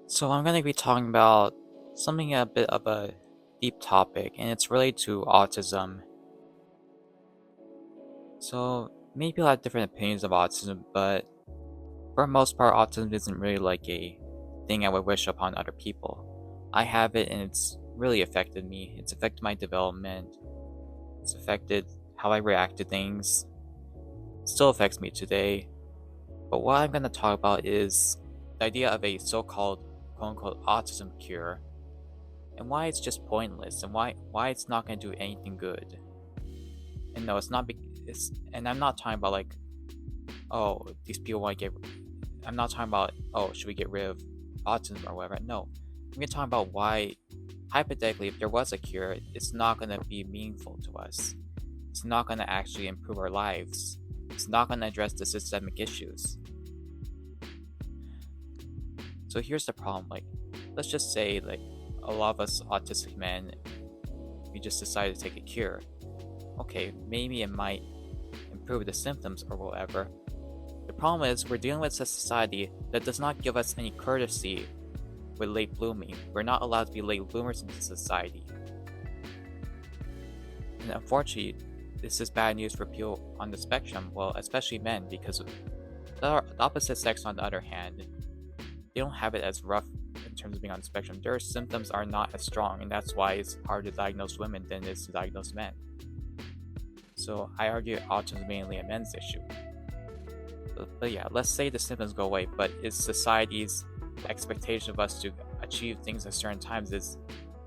So I'm going to be talking about something a bit of a deep topic, and it's related to autism. So maybe people have different opinions of autism, but for the most part, autism isn't really like a thing I would wish upon other people. I have it, and it's really affected me. It's affected my development. It's affected how I react to things. It still affects me today. But what I'm going to talk about is the idea of a so-called quote-unquote autism cure and why it's just pointless and why it's not going to do anything good. And no, it's not. And I'm not talking about like, oh, these people want to get. I'm not talking about, oh, should we get rid of autism or whatever. No, I'm going to talk about why, hypothetically, if there was a cure, it's not going to be meaningful to us. It's not going to actually improve our lives. It's not going to address the systemic issues. So here's the problem. Like, let's just say like a lot of us autistic men, we just decided to take a cure. Okay, maybe it might improve the symptoms or whatever. The problem is we're dealing with a society that does not give us any courtesy with late blooming. We're not allowed to be late bloomers in this society. And unfortunately, this is bad news for people on the spectrum, well, especially men, because the opposite sex, on the other hand, they don't have it as rough in terms of being on the spectrum. Their symptoms are not as strong, and that's why it's harder to diagnose women than it is to diagnose men. So I argue autism is mainly a men's issue. But yeah, let's say the symptoms go away, but it's society's expectation of us to achieve things at certain times is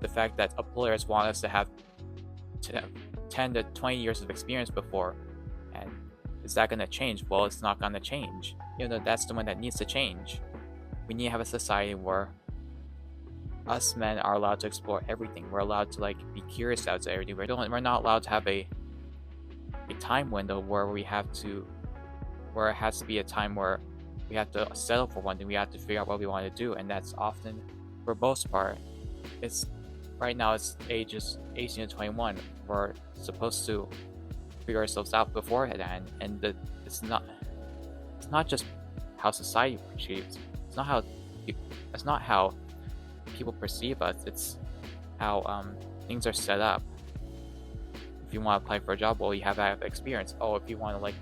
the fact that employers want us to have 10 to 20 years of experience before. And is that going to change? Well, it's not going to change. That's the one that needs to change. We need to have a society where us men are allowed to explore everything. We're allowed to be curious about everything. We're not allowed to have a time window where it has to be a time where we have to settle for one thing. We have to figure out what we want to do, and that's often, for most part, right now it's ages 18 to 21. We're supposed to figure ourselves out beforehand, and it's not just how society perceives. It's not how people perceive us. It's how things are set up. If you want to apply for a job, well, you have to have experience. Oh, if you want to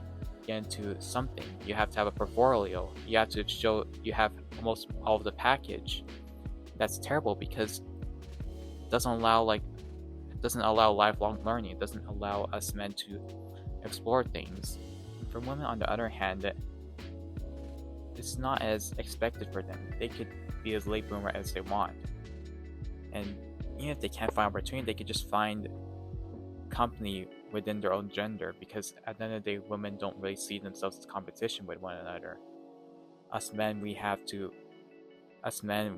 get into something, you have to have a portfolio. You have to show you have almost all of the package. That's terrible because it doesn't allow lifelong learning. It doesn't allow us men to explore things. For women, on the other hand, it's not as expected for them. They could be as late bloomer as they want, and even if they can't find opportunity, they could just find company within their own gender, because at the end of the day, women don't really see themselves as competition with one another. Us men,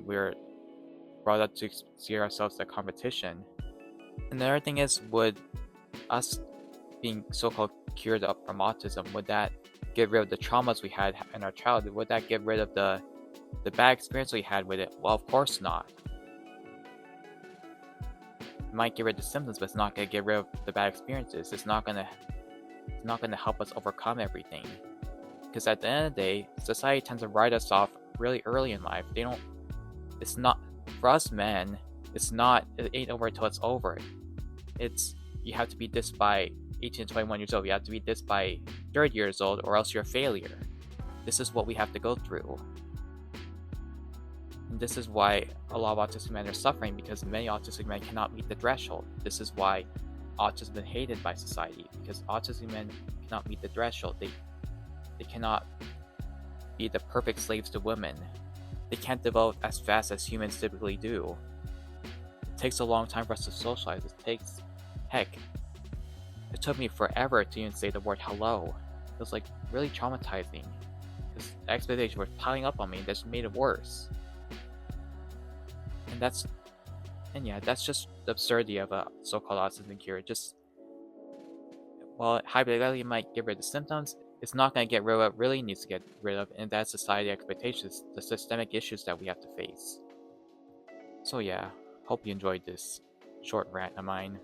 we're brought up to see ourselves as competition. And the other thing is, would us being so-called cured up from autism, would that get rid of the traumas we had in our childhood? Would that get rid of the bad experience we had with it? Well, of course not. It might get rid of the symptoms, but it's not going to get rid of the bad experiences. It's not going to help us overcome everything. Because at the end of the day, society tends to write us off really early in life. It's not, for us men, it ain't over until it's over. You have to be this by 18 to 21 years old. You have to be this by 30 years old, or else you're a failure. This is what we have to go through. And this is why a lot of autistic men are suffering, because many autistic men cannot meet the threshold. This is why autism is hated by society, because autistic men cannot meet the threshold. They cannot be the perfect slaves to women. They can't develop as fast as humans typically do. It takes a long time for us to socialize. It took me forever to even say the word hello. It was really traumatizing. This expectation was piling up on me, and that's made it worse. And that's just the absurdity of a so-called autism cure. While hypothetically it might get rid of the symptoms, it's not going to get rid of what really needs to get rid of, and that's society expectations, the systemic issues that we have to face. So yeah, hope you enjoyed this short rant of mine.